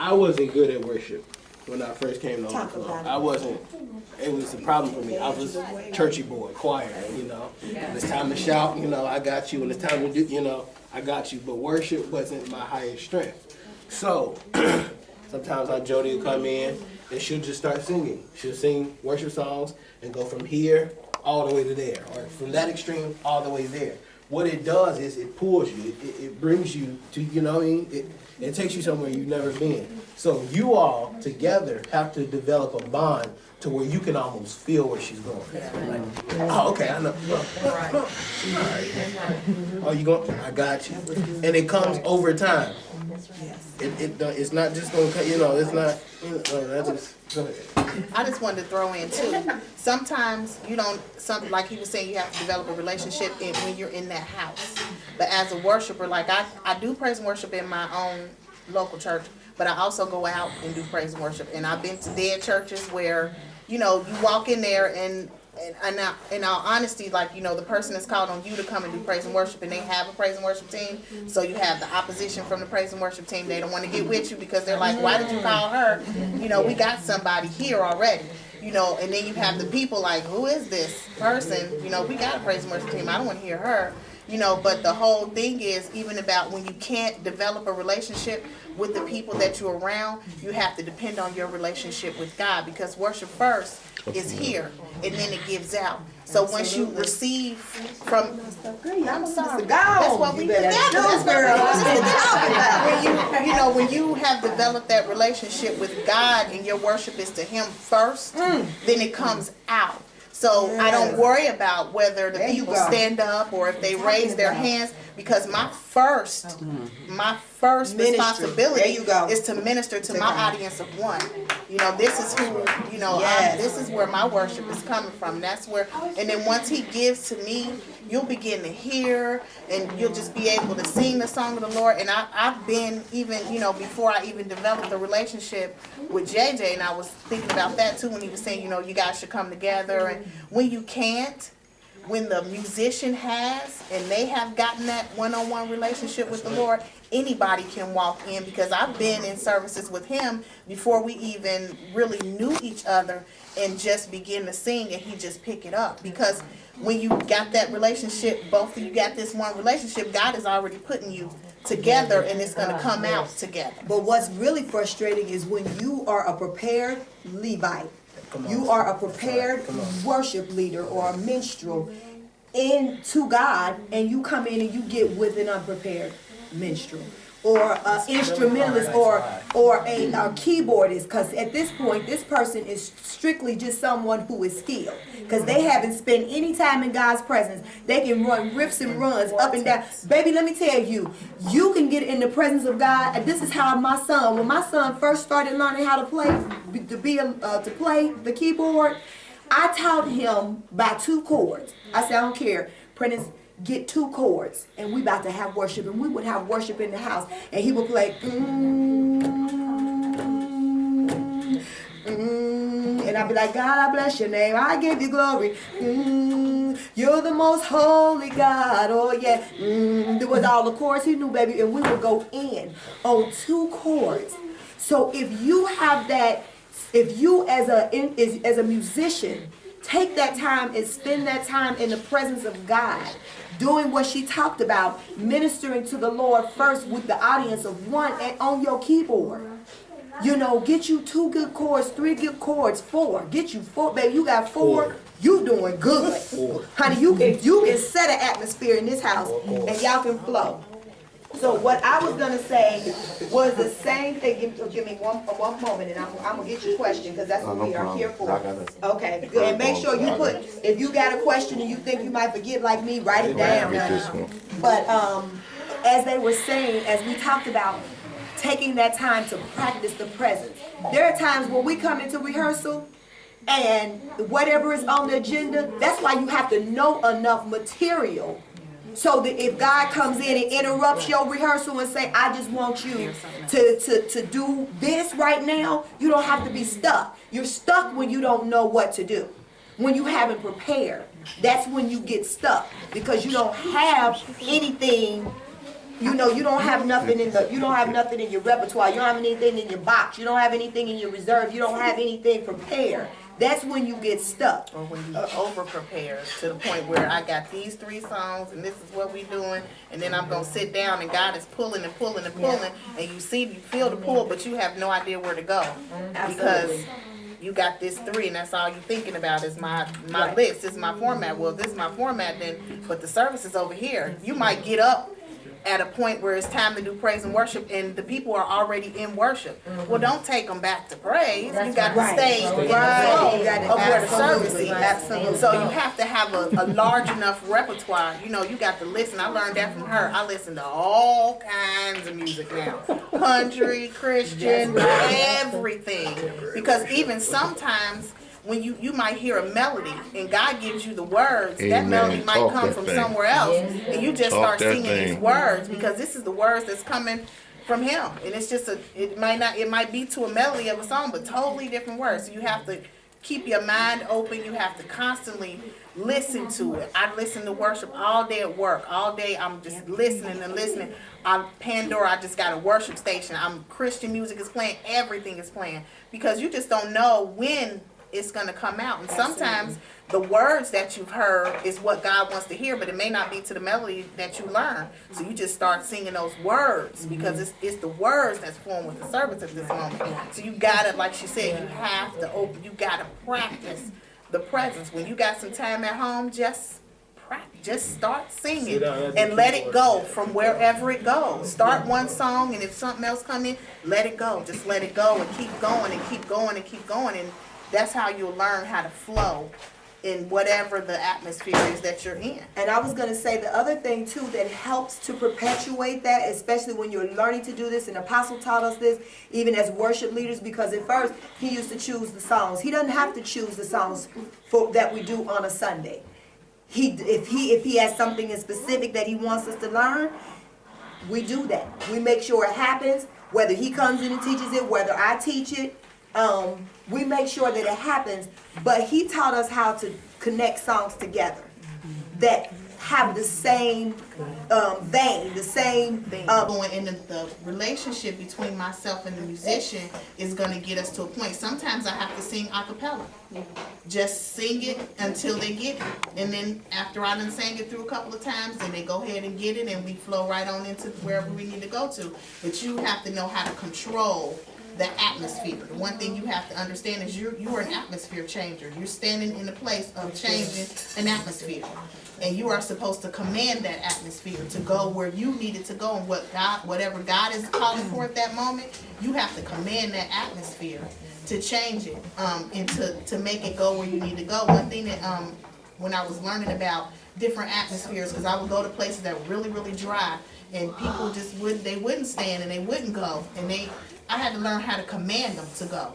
I wasn't good at worship when I first came to Overflow. I wasn't. It was a problem for me. I was churchy boy, choir, you know. When it's time to shout, you know, I got you. When it's time to do, you know, I got you. But worship wasn't my highest strength. So sometimes our Jodi will come in and she'll just start singing. She'll sing worship songs and go from here all the way to there, or from that extreme all the way there. What it does is it pulls you. It brings you to, you know what I mean? It takes you somewhere you've never been. So you all together have to develop a bond to where you can almost feel where she's going. Like, oh, okay, I know. Oh, you going? I got you. And it comes over time. It's not just going to, you know, it's not, I just wanted to throw in too. Sometimes you don't, like he was saying, you have to develop a relationship when you're in that house. But as a worshiper, like I do praise and worship in my own local church, but I also go out and do praise and worship. And I've been to dead churches where, you know, you walk in there and now, in all honesty, like, you know, the person is called on you to come and do praise and worship, and they have a praise and worship team. So you have the opposition from the praise and worship team. They don't want to get with you because they're like, why did you call her? You know, we got somebody here already. You know, and then you have the people like, who is this person? You know, we got a praise and worship team. I don't want to hear her. You know, but the whole thing is, even about when you can't develop a relationship with the people that you're around, you have to depend on your relationship with God, because worship first is here and then it gives out. So once you receive from, I'm sorry, that's what we do. You know, when you have developed that relationship with God and your worship is to Him first, then it comes out. So I don't worry about whether the people stand up or if they raise their hands, because my first responsibility is to minister to my audience of one. You know, this is who, you know, this is where my worship is coming from. That's where, and then once He gives to me, you'll begin to hear and you'll just be able to sing the song of the Lord. And I've been, even, you know, before I even developed a relationship with JJ, and I was thinking about that too when he was saying, you know, you guys should come together. And when you can't, when the musician has and they have gotten that one-on-one relationship with the Lord, anybody can walk in, because I've been in services with him before we even really knew each other and just begin to sing, and he just pick it up. Because when you got that relationship, both of you got this one relationship, God is already putting you together and it's going to come out together. But what's really frustrating is when you are a prepared Levite, you are a prepared worship leader or a minstrel into God, and you come in and you get with an unprepared minstrel or an instrumentalist or a keyboardist, because at this point this person is strictly just someone who is skilled, because they haven't spent any time in God's presence. They can run riffs and runs up and down. Baby, let me tell you, you can get in the presence of God. And this is how when my son first started learning how to play to play the keyboard, I taught him by 2 chords. I said, I don't care, Prentice, get 2 chords, and we about to have worship. And we would have worship in the house, and he would play and I'd be like, God, I bless your name, I give you glory, you're the most holy God, oh yeah, there was all the chords he knew, baby, and we would go in on 2 chords. So if you have that, if you as a musician take that time and spend that time in the presence of God, doing what she talked about, ministering to the Lord first with the audience of one, and on your keyboard, you know, get you 2 good chords, 3 good chords, 4. Get you 4, baby. You got 4. You doing good, honey. You can set an atmosphere in this house, and y'all can flow. So what I was gonna say was the same thing. Give me one moment, and I'm gonna get your question, because that's what we are here for. Okay, good. And make sure you put, if you got a question and you think you might forget like me, write it down. But as they were saying, as we talked about taking that time to practice the presence, there are times when we come into rehearsal and whatever is on the agenda, that's why you have to know enough material, so that if God comes in and interrupts your rehearsal and say, I just want you to do this right now, you don't have to be stuck. You're stuck when you don't know what to do. When you haven't prepared, that's when you get stuck, because you don't have anything you know, you don't have nothing in your repertoire. You don't have anything in your box. You don't have anything in your reserve. You don't have anything prepared. That's when you get stuck. Or when you over prepare to the point where I got these 3 songs and this is what we doing, and then I'm gonna sit down and God is pulling and pulling and pulling, and you feel the pull, but you have no idea where to go because you got this 3 and that's all you're thinking about is my list, this is my format. Well, this is my format then, but the service is over here. You might get up at a point where it's time to do praise and worship and the people are already in worship. Well, don't take them back to praise. You got to stay in the flow of where the service is. Absolutely. So you have to have a large enough repertoire. You know, you got to listen. I learned that from her. I listen to all kinds of music now. Country, Christian, everything. Because even sometimes when you might hear a melody and God gives you the words, that melody might come from somewhere else, and you just start singing these words because this is the words that's coming from Him, and it's just it might be to a melody of a song, but totally different words. So you have to keep your mind open. You have to constantly listen to it. I listen to worship all day at work. All day I'm just listening and listening. On Pandora, I just got a worship station. Christian music is playing. Everything is playing because you just don't know when it's going to come out. And sometimes the words that you've heard is what God wants to hear, but it may not be to the melody that you learn. So you just start singing those words because it's the words that's flowing with the service at this moment. So you got to, like she said, you have to you got to practice the presence. When you got some time at home, just practice. Just start singing and let it go from wherever it goes. Start one song, and if something else comes in, let it go. Just let it go and keep going and keep going and keep going. And that's how you'll learn how to flow in whatever the atmosphere is that you're in. And I was going to say the other thing too that helps to perpetuate that, especially when you're learning to do this, and Apostle taught us this even as worship leaders, because at first he used to choose the songs. He doesn't have to choose the songs that we do on a Sunday. If he has something in specific that he wants us to learn, we do that. We make sure it happens, whether he comes in and teaches it, whether I teach it. We make sure that it happens, but he taught us how to connect songs together that have the same vein, the same thing. Going into the relationship between myself and the musician is going to get us to a point. Sometimes I have to sing a cappella. Just sing it until they get it. And then after I done sang it through a couple of times, then they go ahead and get it and we flow right on into wherever we need to go to. But you have to know how to control the atmosphere. The one thing you have to understand is you are an atmosphere changer. You're standing in the place of changing an atmosphere. And you are supposed to command that atmosphere to go where you need it to go, and whatever God is calling for at that moment, you have to command that atmosphere to change it and to make it go where you need to go. One thing that when I was learning about different atmospheres, because I would go to places that were really, really dry, and people just wouldn't stand and they wouldn't go, and I had to learn how to command them to go,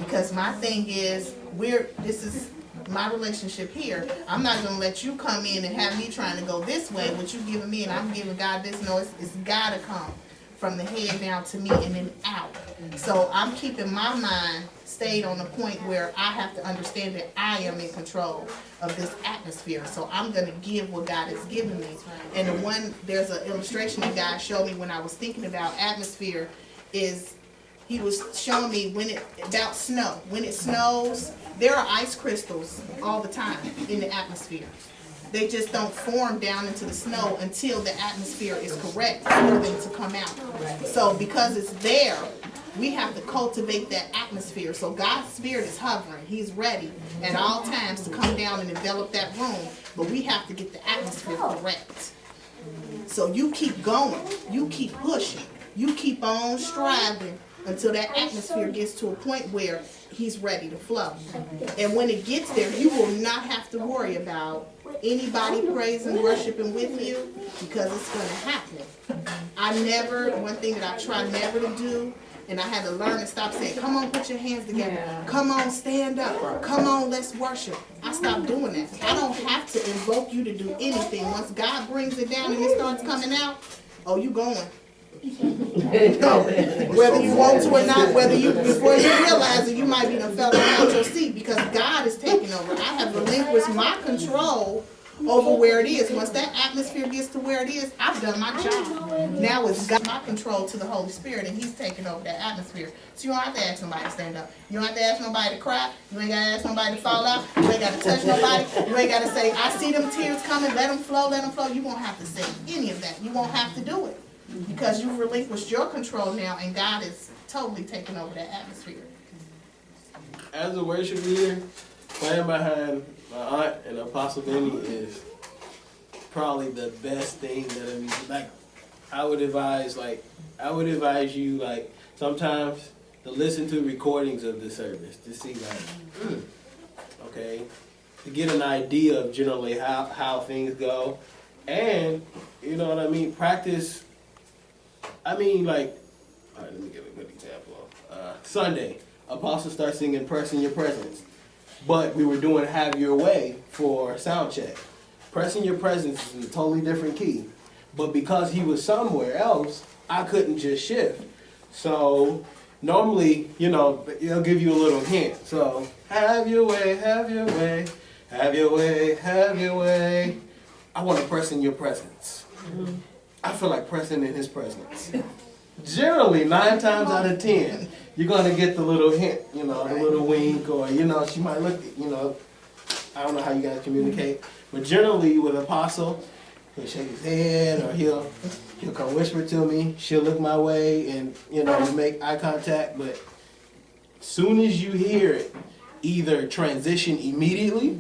because my thing is this is my relationship here. I'm not going to let you come in and have me trying to go this way, what you giving me, and I'm giving God this. No, it's got to come from the head down to me and then out. So I'm keeping my mind stayed on the point where I have to understand that I am in control of this atmosphere. So I'm going to give what God has given me. And there's an illustration that God showed me when I was thinking about atmosphere is he was showing me about snow. When it snows, there are ice crystals all the time in the atmosphere. They just don't form down into the snow until the atmosphere is correct for them to come out. So because it's there, we have to cultivate that atmosphere. So God's Spirit is hovering. He's ready at all times to come down and envelop that room. But we have to get the atmosphere correct. So you keep going. You keep pushing. You keep on striving until that atmosphere gets to a point where he's ready to flow. And when it gets there, you will not have to worry about anybody praising, worshiping with you, because it's going to happen. One thing that I try never to do, and I had to learn to stop saying, come on, put your hands together. Come on, stand up. Come on, let's worship. I stopped doing that. I don't have to invoke you to do anything. Once God brings it down and it starts coming out, oh, you going. No, whether you want to or not, before you realize it, you might be done fell out your seat because God is taking over. I have relinquished my control over where it is. Once that atmosphere gets to where it is, I've done my job. Now it's got my control to the Holy Spirit, and He's taking over that atmosphere. So you don't have to ask nobody to stand up. You don't have to ask nobody to cry. You ain't got to ask nobody to fall out. You ain't got to touch nobody. You ain't got to say, I see them tears coming, let them flow, let them flow. You won't have to say any of that. You won't have to do it. Because you've relinquished your control now, and God is totally taking over that atmosphere. As a worship leader, playing behind my aunt and Apostle Benny is probably the best thing that I mean. Like, I would advise you, like, sometimes to listen to recordings of the service to see, like, okay, to get an idea of generally how things go, and you know what I mean. Practice. I mean, like, all right, let me give a good example. Sunday, Apostle starts singing "Press in Your Presence," but we were doing "Have Your Way" for sound check. "Pressing Your Presence" is a totally different key, but because he was somewhere else, I couldn't just shift. So normally, you know, they'll give you a little hint. So, have your way, have your way, have your way, have your way. I want to press in your presence. I feel like pressing in his presence. Generally, 9 times out of 10, you're going to get the little hint, you know, the little wink, or, you know, she might look, you know, I don't know how you guys communicate, but generally with Apostle, he'll shake his head, or he'll come whisper to me, she'll look my way, and, you know, we make eye contact, but soon as you hear it, either transition immediately,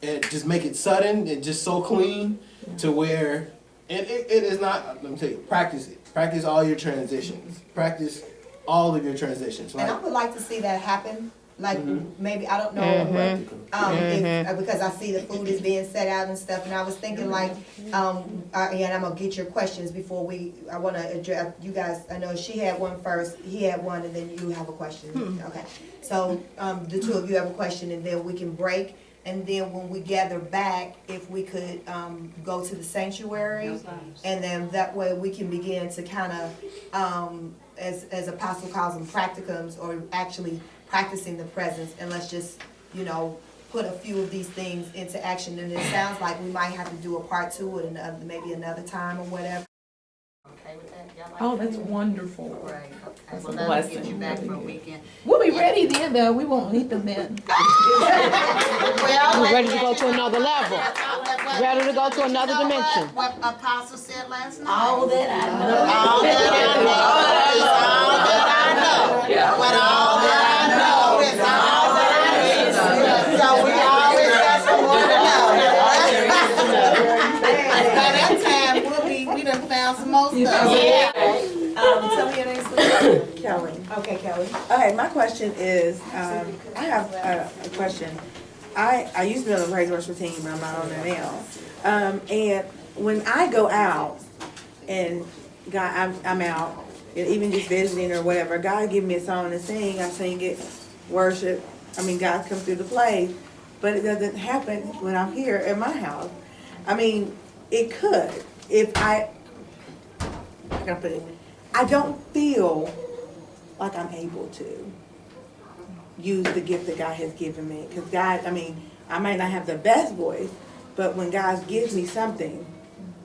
and just make it sudden, and just so clean, to where, and it is not, let me tell you, practice it. Practice all your transitions. Practice all of your transitions. Like, And I would like to see that happen. Like maybe, I don't know, if, because I see the food is being set out and stuff, and I was thinking like, and I'm gonna get your questions before I wanna address, you guys, I know she had one first, he had one, and then you have a question. Okay, so, the two of you have a question, and then we can break. And then when we gather back, if we could go to the sanctuary, and then that way we can begin to kind of, as Apostle calls them, practicums, or actually practicing the presence. And let's just, you know, put a few of these things into action. And it sounds like we might have to do a part 2 at maybe another time or whatever. Okay with that? Y'all like Oh, that? that's wonderful. Right, okay. That's Well, a that'll get blessing. you back for a weekend. We'll be ready then, though. We won't need them then. Well, We're ready to go to another level. Ready to go to another You know dimension. What Apostle said last night? All that I know. All that I know is all that I know. But all that I know is all that I need. So we always got some more to know. By that time, we done found some more stuff. Tell me your name, please. Kelly. Okay, Kelly. Okay, my question is, I have a question. I used to be on the praise worship team, but I'm not on there now. And when I go out, and God, I'm out, and even just visiting or whatever, God give me a song to sing, I sing it, worship. I mean, God comes through the place, but it doesn't happen when I'm here at my house. I mean, it could if I can put it. I don't feel like I'm able to use the gift that God has given me. Because God, I mean, I might not have the best voice, but when God gives me something,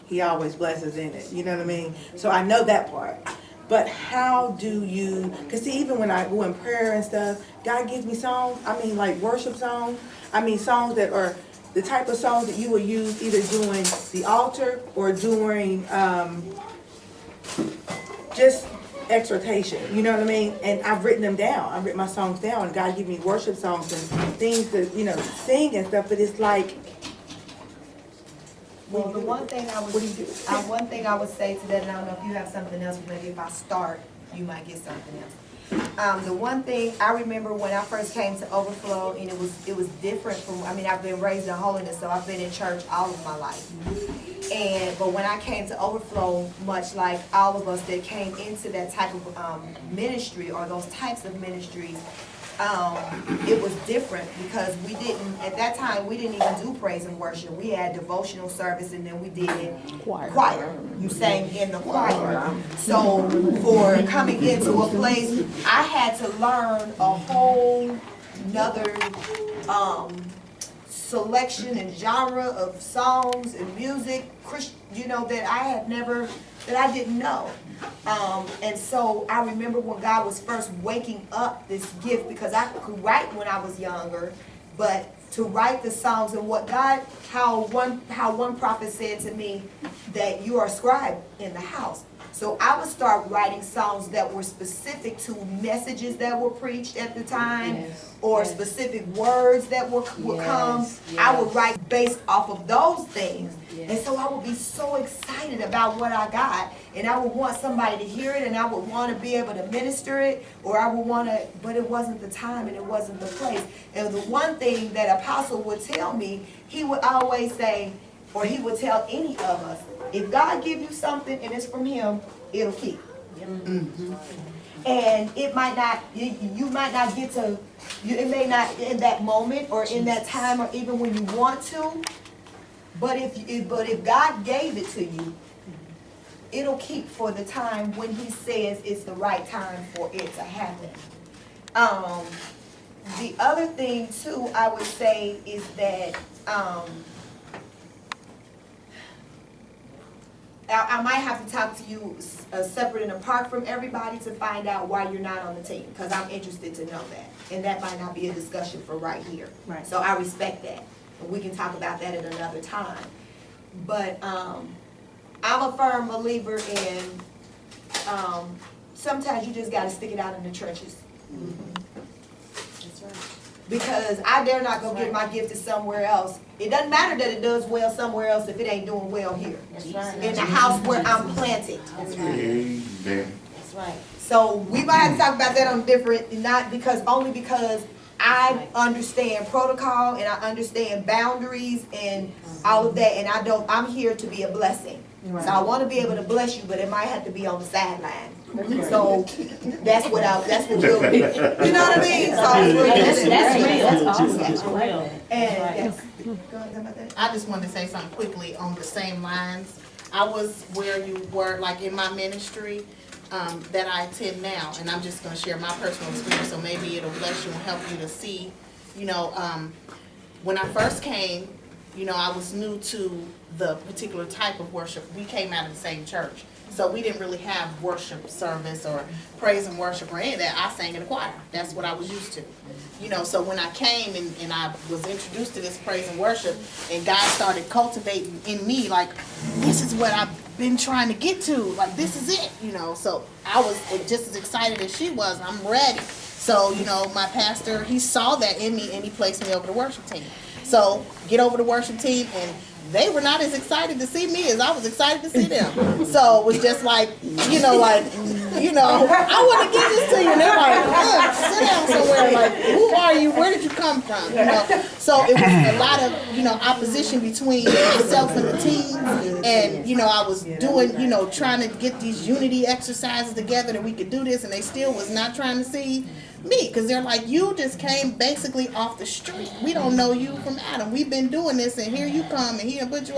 He always blesses in it. You know what I mean? So I know that part. But how do you, because see, even when I go in prayer and stuff, God gives me songs, I mean like worship songs, I mean songs that are the type of songs that you will use either during the altar or during just exhortation, you know what I mean? And I've written them down. I've written my songs down, and God give me worship songs and things to, you know, sing and stuff. But it's like, Well, the one thing I would, one thing I would say to that, and I don't know if you have something else, but maybe if I start, you might get something else. The one thing I remember when I first came to Overflow, and it was different from, I mean, I've been raised in holiness, so I've been in church all of my life. But when I came to Overflow, much like all of us that came into that type of ministry, or those types of ministries, it was different because we didn't, at that time, we didn't even do praise and worship. We had devotional service, and then we did choir. You sang in the choir. So for coming into a place, I had to learn a whole nother selection and genre of songs and music, that I didn't know. And so I remember when God was first waking up this gift, because I could write when I was younger, but to write the songs and how one prophet said to me that you are a scribe in the house. So I would start writing songs that were specific to messages that were preached at the time, or specific words that would come. I would write based off of those things. And so I would be so excited about what I got, and I would want somebody to hear it, and I would want to be able to minister it, or I would want to, but it wasn't the time and it wasn't the place. And the one thing that Apostle would tell me, he would always say, or he would tell any of us, if God give you something and it's from him, it'll keep. Mm-hmm. And it might not, you might not get to, it may not in that moment or in that time or even when you want to, but if God gave it to you, it'll keep for the time when he says it's the right time for it to happen. The other thing too, I would say is that I might have to talk to you separate and apart from everybody to find out why you're not on the team, because I'm interested to know that. And that might not be a discussion for right here. Right. So I respect that. And we can talk about that at another time. But I'm a firm believer in sometimes you just got to stick it out in the trenches. Mm-hmm. That's right. Because I dare not go get my gift somewhere else. It doesn't matter that it does well somewhere else if it ain't doing well here. That's right. In the house where I'm planted. That's right. Amen. That's right. So we might have to talk about that on different, only because I understand protocol and I understand boundaries and all of that, and I'm here to be a blessing. Right. So I want to be able to bless you, but it might have to be on the sideline. So that's what we'll do. You know what I mean? So that's real. That's awesome. And I just wanted to say something quickly on the same lines. I was where you were, like in my ministry that I attend now, and I'm just going to share my personal experience, so maybe it'll bless you and help you to see. When I first came, I was new to the particular type of worship. We came out of the same church, so we didn't really have worship service or praise and worship or any of that. I sang in the choir. That's what I was used to. So when I came and I was introduced to this praise and worship, and God started cultivating in me, like, this is what I've been trying to get to. Like, this is it, So I was just as excited as she was. I'm ready. So, my pastor, he saw that in me, and he placed me over the worship team. So, get over the worship team, and they were not as excited to see me as I was excited to see them. So it was just like, I want to give this to you. And they're like, sit down somewhere. Like, who are you? Where did you come from? So it was a lot of, opposition between myself and the team. And, I was doing, trying to get these unity exercises together that we could do this. And they still was not trying to see me, because they're like, you just came basically off the street. We don't know you from Adam. We've been doing this, and here you come, and he put you up.